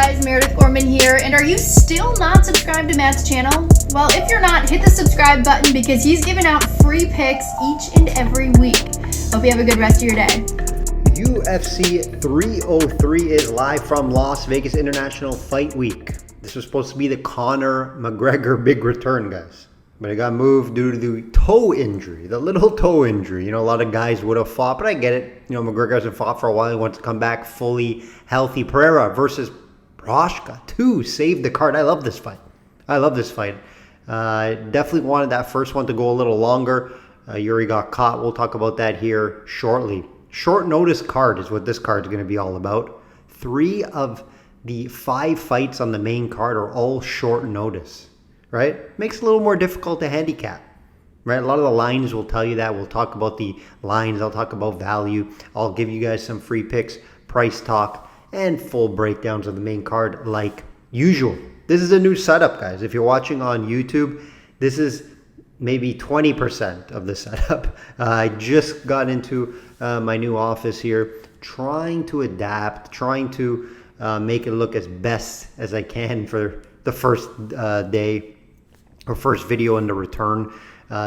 guys, Meredith Gorman here, and are you still not subscribed to Matt's channel? Well, if you're not, hit the subscribe button because he's giving out free picks each and every week. Hope you have a good rest of your day. UFC 303 is live from Las Vegas International Fight Week. This was supposed to be the Conor McGregor big return, guys. But it got moved due to the toe injury, the little toe injury. You know, a lot of guys would have fought, but I get it. You know, McGregor hasn't fought for a while. He wants to come back fully healthy. Pereira versus Prochazka, too. Saved the card. I love this fight. Definitely wanted that first one to go a little longer. Yuri got caught. We'll talk about that here shortly. Short notice card is what this card is going to be all about. 3 of the 5 fights on the main card are all short notice. Right? Makes it a little more difficult to handicap. Right? A lot of the lines will tell you that. We'll talk about the lines. I'll talk about value. I'll give you guys some free picks, price talk, and full breakdowns of the main card like usual. This is a new setup, guys. If you're watching on YouTube, this is maybe 20% of the setup. I just got into my new office here, trying to adapt, trying to make it look as best as I can for the first day or first video in the return.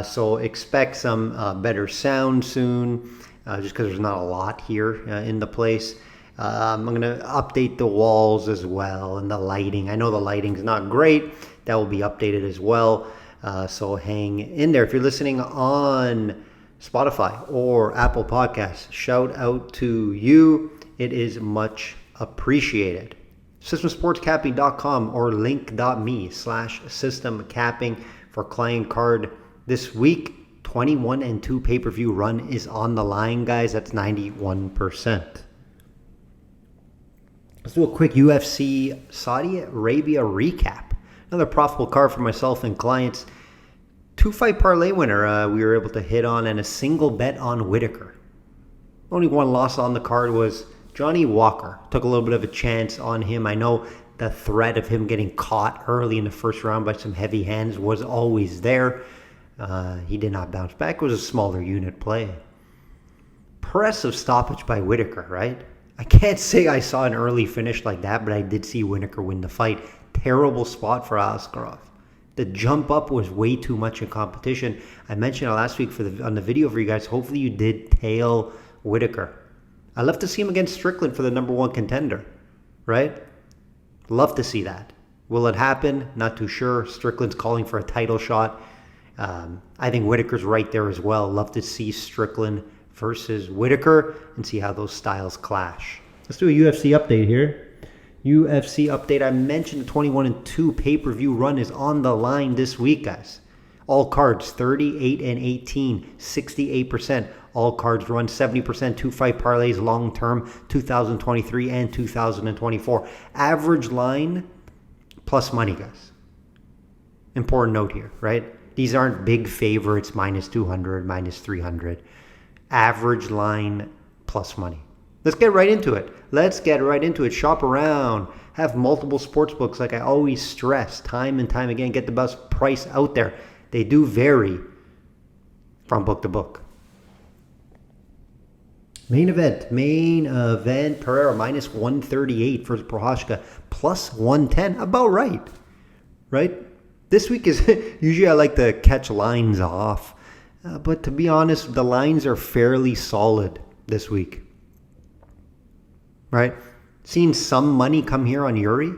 So expect some better sound soon, just because there's not a lot here in the place. I'm going to update the walls as well and the lighting. I know the lighting's not great. That will be updated as well. So hang in there. If you're listening on Spotify or Apple Podcasts, shout out to you. It is much appreciated. SystemSportsCapping.com or link.me/systemcapping for client card this week. 21-2 pay-per-view run is on the line, guys. That's 91%. Let's do a quick UFC Saudi Arabia recap. Another profitable card for myself and clients. 2-fight parlay winner we were able to hit on, and a single bet on Whitaker. Only one loss on the card was Johnny Walker. Took a little bit of a chance on him. I know the threat of him getting caught early in the first round by some heavy hands was always there. He did not bounce back. It was a smaller unit play. Impressive stoppage by Whitaker, right? I can't say I saw an early finish like that, but I did see Whitaker win the fight. Terrible spot for Askarov. The jump up was way too much in competition. I mentioned it last week on the video for you guys. Hopefully you did tail Whitaker. I'd love to see him against Strickland for the number 1 contender, right? Love to see that. Will it happen? Not too sure. Strickland's calling for a title shot. I think Whitaker's right there as well. Love to see Strickland versus Whitaker and see how those styles clash. Let's do a UFC update here. UFC update. I mentioned the 21-2 pay-per-view run is on the line this week, guys. All cards 38-18, 68%. All cards run 70%, 2-fight parlays long term, 2023 and 2024. Average line plus money, guys. Important note here, right? These aren't big favorites, minus 200, minus 300. Average line plus money. Let's get right into it. Shop around. Have multiple sports books like I always stress time and time again. Get the best price out there. They do vary from book to book. Main event. Pereira minus 138 versus Prochazka plus 110. About right. This week is usually I like to catch lines off. But to be honest, the lines are fairly solid this week. Right? Seen some money come here on Yuri.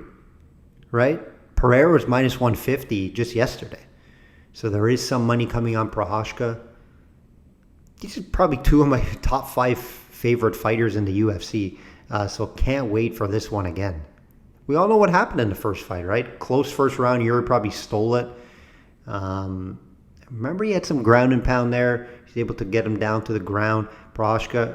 Right? Pereira was minus 150 just yesterday. So there is some money coming on Prochazka. These are probably 2 of my top 5 favorite fighters in the UFC. So can't wait for this one again. We all know what happened in the first fight, right? Close first round. Yuri probably stole it. Remember he had some ground and pound there. He's able to get him down to the ground. Prochazka,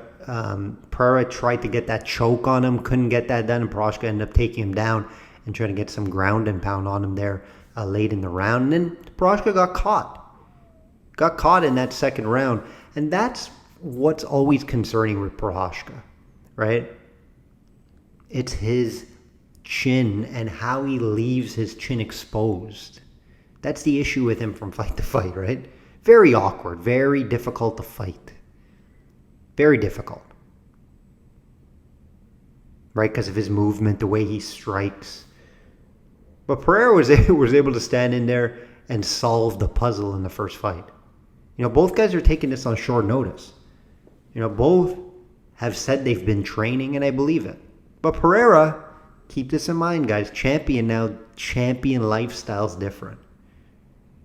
Pereira tried to get that choke on him. Couldn't get that done. And Prochazka ended up taking him down and trying to get some ground and pound on him there late in the round. And then Prochazka got caught. Got caught in that second round. And that's what's always concerning with Prochazka, right? It's his chin and how he leaves his chin exposed. That's the issue with him from fight to fight, right? Very awkward, very difficult to fight. Very difficult. right? Because of his movement, the way he strikes. But Pereira was able to stand in there and solve the puzzle in the first fight. Both guys are taking this on short notice. Both have said they've been training, and I believe it. But Pereira, keep this in mind, guys. Champion lifestyle's different.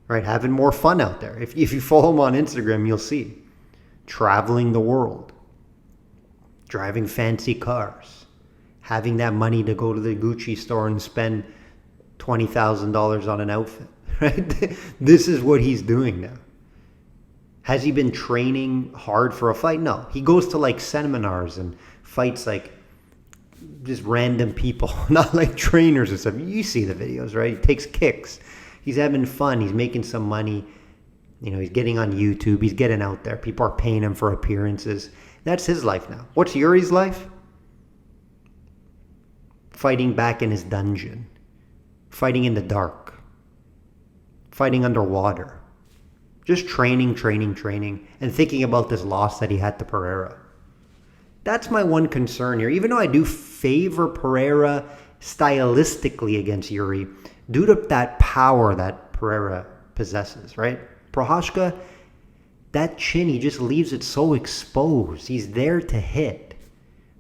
Right? Having more fun out there. If you follow him on Instagram, you'll see. Traveling the world. Driving fancy cars. Having that money to go to the Gucci store and spend $20,000 on an outfit. Right? This is what he's doing now. Has he been training hard for a fight? No. He goes to like seminars and fights like just random people, not like trainers or stuff. You see the videos, right? He takes kicks. He's having fun. He's making some money. He's getting on YouTube. He's getting out there. People are paying him for appearances. That's his life now. What's Yuri's life? Fighting back in his dungeon. Fighting in the dark. Fighting underwater. Just training, and thinking about this loss that he had to Pereira. That's my one concern here. Even though I do favor Pereira stylistically against Yuri, due to that power that Pereira possesses, right? Prochazka, that chin, he just leaves it so exposed. He's there to hit,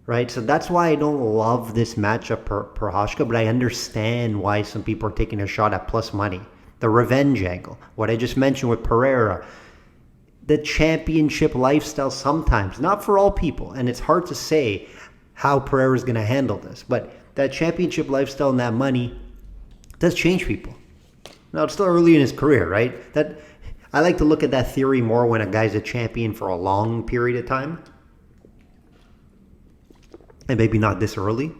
right? So that's why I don't love this matchup for Prochazka, but I understand why some people are taking a shot at plus money. The revenge angle, what I just mentioned with Pereira, the championship lifestyle sometimes, not for all people, and it's hard to say how Pereira is going to handle this, but that championship lifestyle and that money does change people. Now, it's still early in his career, right? I like to look at that theory more when a guy's a champion for a long period of time, and maybe not this early,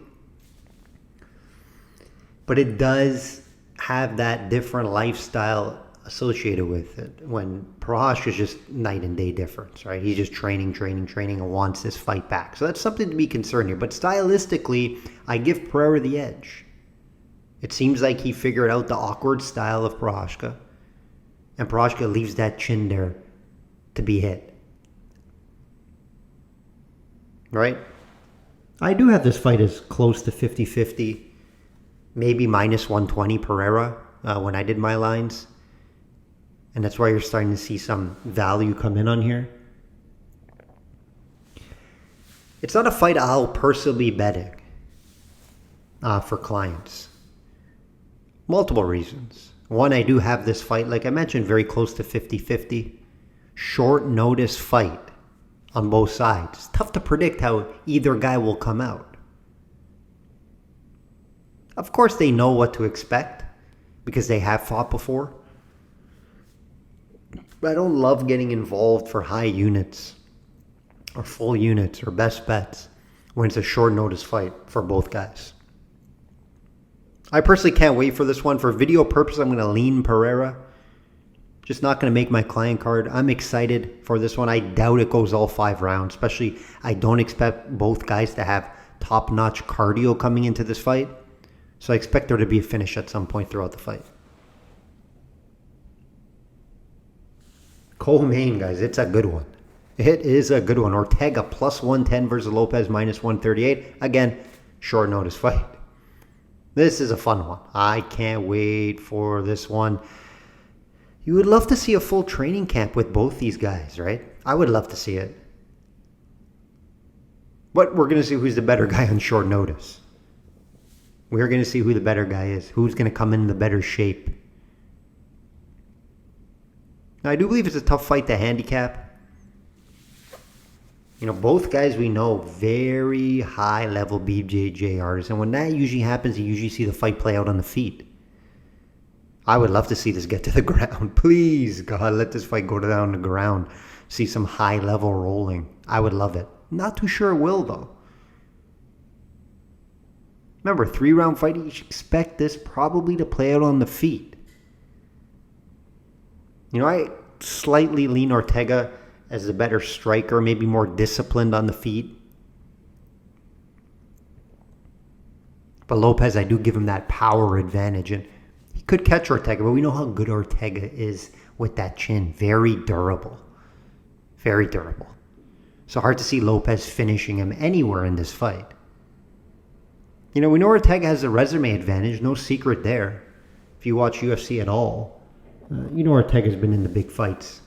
but it does have that different lifestyle associated with it. When Prochazka is just night and day difference, right? He's just training and wants this fight back. So that's something to be concerned here. But stylistically, I give Pereira the edge. It seems like he figured out the awkward style of Prochazka, and Prochazka leaves that chin there to be hit. Right? I do have this fight as close to 50-50. Maybe minus 120 Pereira when I did my lines. And that's why you're starting to see some value come in on here. It's not a fight I'll personally be betting for clients. Multiple reasons. One, I do have this fight, like I mentioned, very close to 50-50. Short notice fight on both sides. It's tough to predict how either guy will come out. Of course, they know what to expect because they have fought before. But I don't love getting involved for high units or full units or best bets when it's a short notice fight for both guys. I personally can't wait for this one. For video purpose, I'm going to lean Pereira. Just not going to make my client card. I'm excited for this one. I doubt it goes all 5 rounds. Especially, I don't expect both guys to have top-notch cardio coming into this fight. So I expect there to be a finish at some point throughout the fight. Co-main, guys, it's a good one. It is a good one. Ortega plus 110 versus Lopez minus 138. Again, short notice fight. This is a fun one. I can't wait for this one. You would love to see a full training camp with both these guys, right? I would love to see it. But we're going to see who's the better guy on short notice. We're going to see who the better guy is. Who's going to come in the better shape. Now, I do believe it's a tough fight to handicap. Both guys we know, very high-level BJJ artists. And when that usually happens, you usually see the fight play out on the feet. I would love to see this get to the ground. Please, God, let this fight go down the ground. See some high-level rolling. I would love it. Not too sure it will, though. Remember, 3-round fight, you should expect this probably to play out on the feet. I slightly lean Ortega as a better striker, maybe more disciplined on the feet. But Lopez, I do give him that power advantage. And he could catch Ortega, but we know how good Ortega is with that chin. Very durable. Very durable. So hard to see Lopez finishing him anywhere in this fight. We know Ortega has a resume advantage, no secret there. If you watch UFC at all, Ortega's been in the big fights.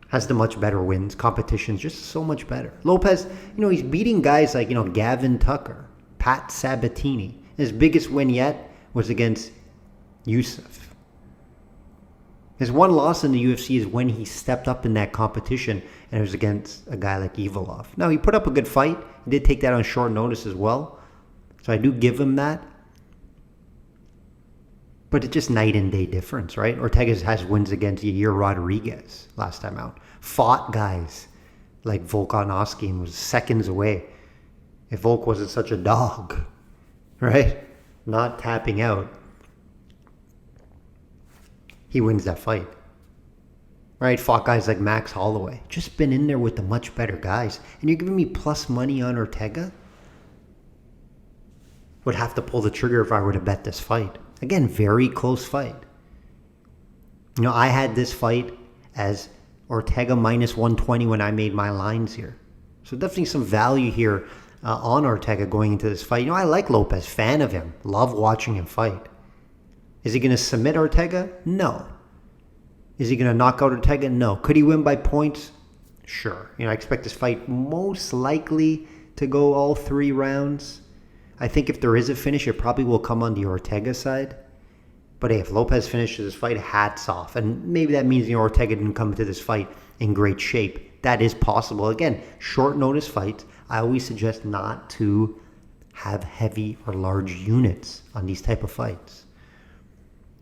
Has the much better wins. Competition's just so much better. Lopez, he's beating guys like, Gavin Tucker, Pat Sabatini. His biggest win yet was against Yusuf. His one loss in the UFC is when he stepped up in that competition, and it was against a guy like Ivalov. Now, he put up a good fight. He did take that on short notice as well. So I do give him that. But it's just night and day difference, right? Ortega has wins against Yair Rodriguez last time out. Fought guys like Volkanovski and was seconds away. If Volk wasn't such a dog, right? Not tapping out. He wins that fight. Right? Fought guys like Max Holloway. Just been in there with the much better guys. And you're giving me plus money on Ortega? Would have to pull the trigger if I were to bet this fight. Again, very close fight. I had this fight as Ortega minus 120 when I made my lines here. So definitely some value here on Ortega going into this fight. I like Lopez, fan of him, love watching him fight. Is he going to submit Ortega? No. Is he going to knock out Ortega? No. Could he win by points? Sure. I expect this fight most likely to go all 3 rounds. I think if there is a finish, it probably will come on the Ortega side. But hey, if Lopez finishes this fight, hats off. And maybe that means Ortega didn't come into this fight in great shape. That is possible. Again, short notice fights. I always suggest not to have heavy or large units on these type of fights.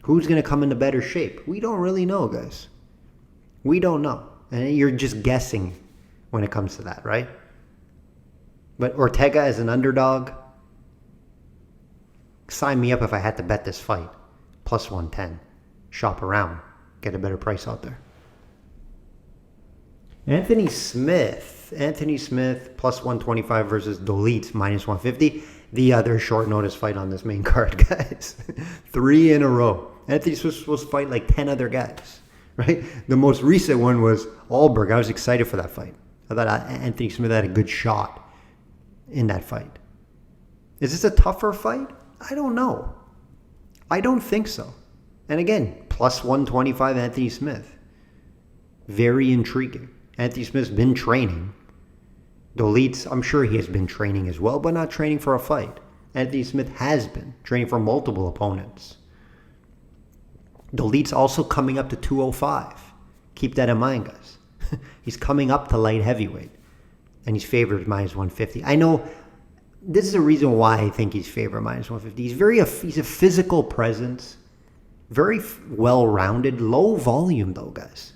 Who's going to come into better shape? We don't really know, guys. We don't know. And you're just guessing when it comes to that, right? But Ortega as an underdog, sign me up if I had to bet this fight. Plus 110. Shop around. Get a better price out there. Anthony Smith plus 125 versus Dolitz minus 150. The other short notice fight on this main card, guys. 3 in a row. Anthony Smith was supposed to fight like 10 other guys, right? The most recent one was Alberg. I was excited for that fight. I thought Anthony Smith had a good shot in that fight. Is this a tougher fight? I don't know. I don't think so. And again, plus 125 Anthony Smith. Very intriguing. Anthony Smith's been training. Dolitz, I'm sure he has been training as well, but not training for a fight. Anthony Smith has been training for multiple opponents. Dolitz also coming up to 205. Keep that in mind, guys. He's coming up to light heavyweight. And he's favored minus 150. I know this is the reason why I think he's favored minus 150. He's a physical presence. Very well-rounded. Low volume, though, guys.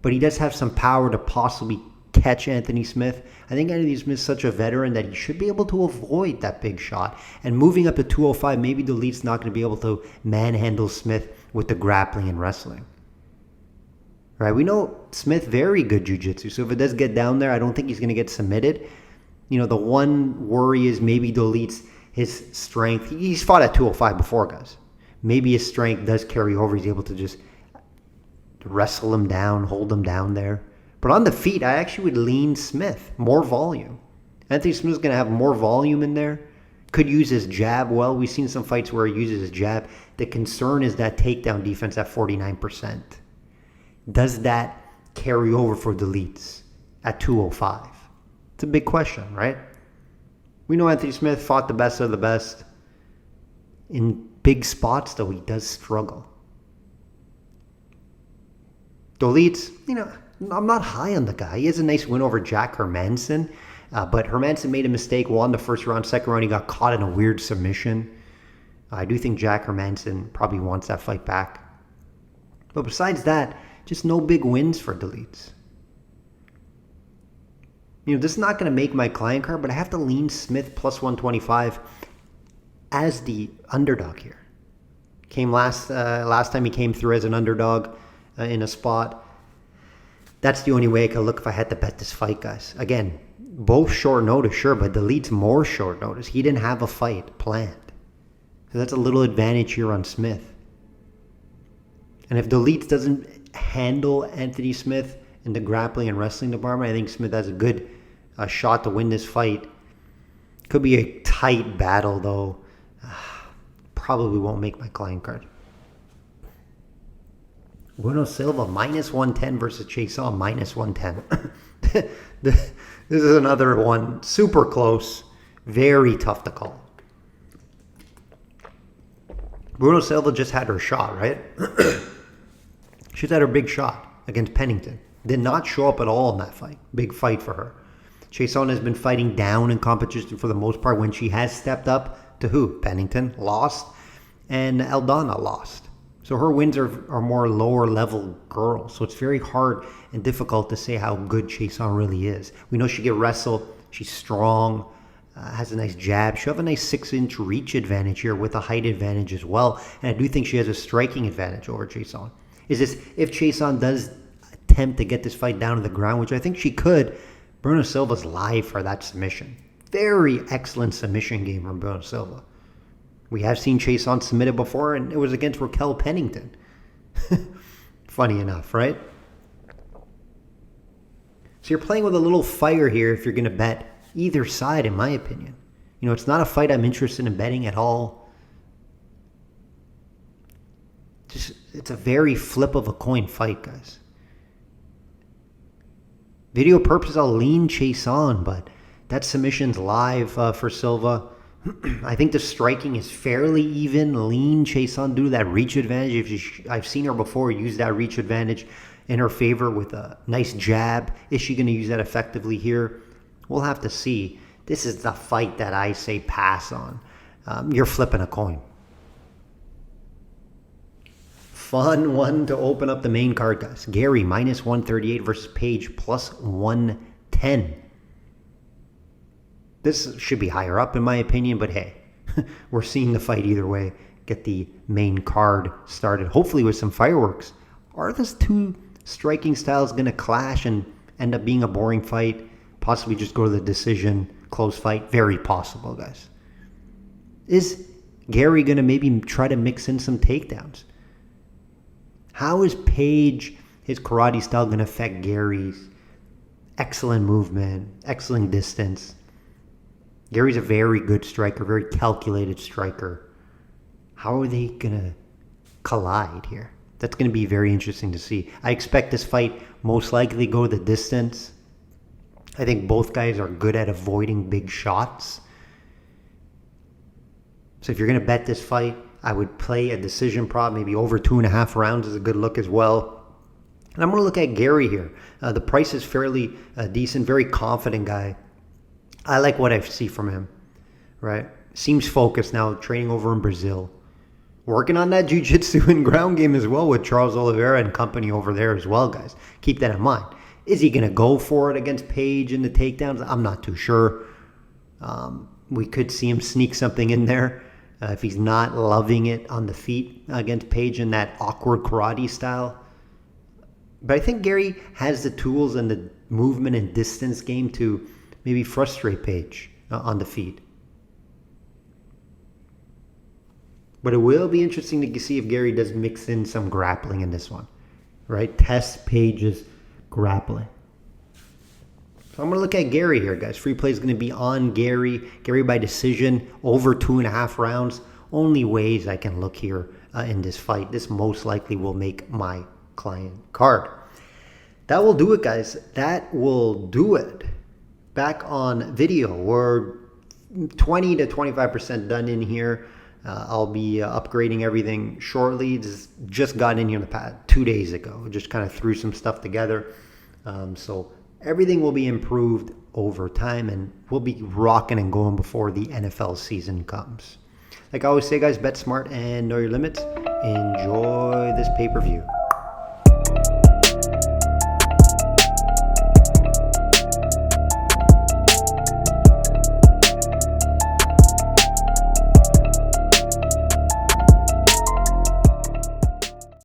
But he does have some power to possibly catch Anthony Smith. I think Anthony Smith's such a veteran that he should be able to avoid that big shot. And moving up to 205, maybe the lead's not going to be able to manhandle Smith with the grappling and wrestling. Right? We know Smith, very good jiu-jitsu. So if it does get down there, I don't think he's going to get submitted. The one worry is maybe Dolitz, his strength. He's fought at 205 before, guys. Maybe his strength does carry over. He's able to just wrestle him down, hold him down there. But on the feet, I actually would lean Smith. More volume. Anthony Smith's going to have more volume in there. Could use his jab well. We've seen some fights where he uses his jab. The concern is that takedown defense at 49%. Does that carry over for Dolitz at 205? It's a big question, right? We know Anthony Smith fought the best of the best. In big spots, though, he does struggle. Dolitz, I'm not high on the guy. He has a nice win over Jack Hermanson. But Hermanson made a mistake, won the first round. Second round, he got caught in a weird submission. I do think Jack Hermanson probably wants that fight back. But besides that, just no big wins for Dolitz. This is not going to make my client card, but I have to lean Smith plus 125 as the underdog here. Came last time he came through as an underdog in a spot. That's the only way I could look if I had to bet this fight, guys. Again, both short notice, sure, but Dolitz more short notice. He didn't have a fight planned. So that's a little advantage here on Smith. And if Dolitz doesn't handle Anthony Smith in the grappling and wrestling department, I think Smith has a good shot to win this fight. Could be a tight battle, though. Probably won't make my client card. Bruno Silva, minus 110 versus Chason, minus 110. This is another one. Super close. Very tough to call. Bruno Silva just had her shot, right? She's had her big shot against Pennington. Did not show up at all in that fight. Big fight for her. Chason has been fighting down in competition for the most part. When she has stepped up, to who? Pennington lost, and Aldana lost. So her wins are more lower level girls. So it's very hard and difficult to say how good Chason really is. We know she can wrestle. She's strong. Has a nice jab. She'll have a nice 6-inch reach advantage here with a height advantage as well. And I do think she has a striking advantage over Chason. Is this, if Chason does attempt to get this fight down to the ground, which I think she could, Bruno Silva's live for that submission. Very excellent submission game from Bruno Silva. We have seen Chason submitted before, and it was against Raquel Pennington. Funny enough, right? So you're playing with a little fire here if you're going to bet either side, in my opinion. You know, it's not a fight I'm interested in betting at all. Just, it's a very flip of a coin fight, guys. Video purposes, I'll lean Chason, but that submission's live for Silva. I think the striking is fairly even. Lean Chason due to that reach advantage. I've seen her before use that reach advantage in her favor with a nice jab. Is she going to use that effectively here? We'll have to see. This is the fight that I say pass on. You're flipping a coin. Fun one to open up the main card, guys. Gary, minus 138 versus Paige, plus 110. This should be higher up in my opinion, but hey, we're seeing the fight either way. Get the main card started, hopefully with some fireworks. Are these two striking styles going to clash and end up being a boring fight? Possibly just go to the decision, close fight? Very possible, guys. Is Gary going to maybe try to mix in some takedowns? How is Paige, his karate style, going to affect Gary's excellent movement, excellent distance? Gary's a very good striker, very calculated striker. How are they going to collide here? That's going to be very interesting to see. I expect this fight most likely go the distance. I think both guys are good at avoiding big shots. So if you're going to bet this fight, I would play a decision prop. Maybe over 2.5 rounds is a good look as well. And I'm going to look at Gary here. The price is fairly decent, very confident guy. I like what I see from him, right? Seems focused now, training over in Brazil. Working on that jiu-jitsu and ground game as well with Charles Oliveira and company over there as well, guys. Keep that in mind. Is he going to go for it against Paige in the takedowns? I'm not too sure. We could see him sneak something in there if he's not loving it on the feet against Paige in that awkward karate style. But I think Gary has the tools and the movement and distance game to maybe frustrate Paige on the feet. But it will be interesting to see if Gary does mix in some grappling in this one, right? Test Paige's grappling. So I'm going to look at Gary here, guys. Free play is going to be on Gary. Gary by decision, over 2.5 rounds. Only ways I can look here in this fight. This most likely will make my client card. That will do it, guys. That will do it. Back on video, we're 20 to 25% done in here. I'll be upgrading everything shortly. Just got in here the past 2 days ago. Just kind of threw some stuff together. So everything will be improved over time, and we'll be rocking and going before the NFL season comes. Like I always say, guys, bet smart and know your limits. Enjoy this pay-per-view.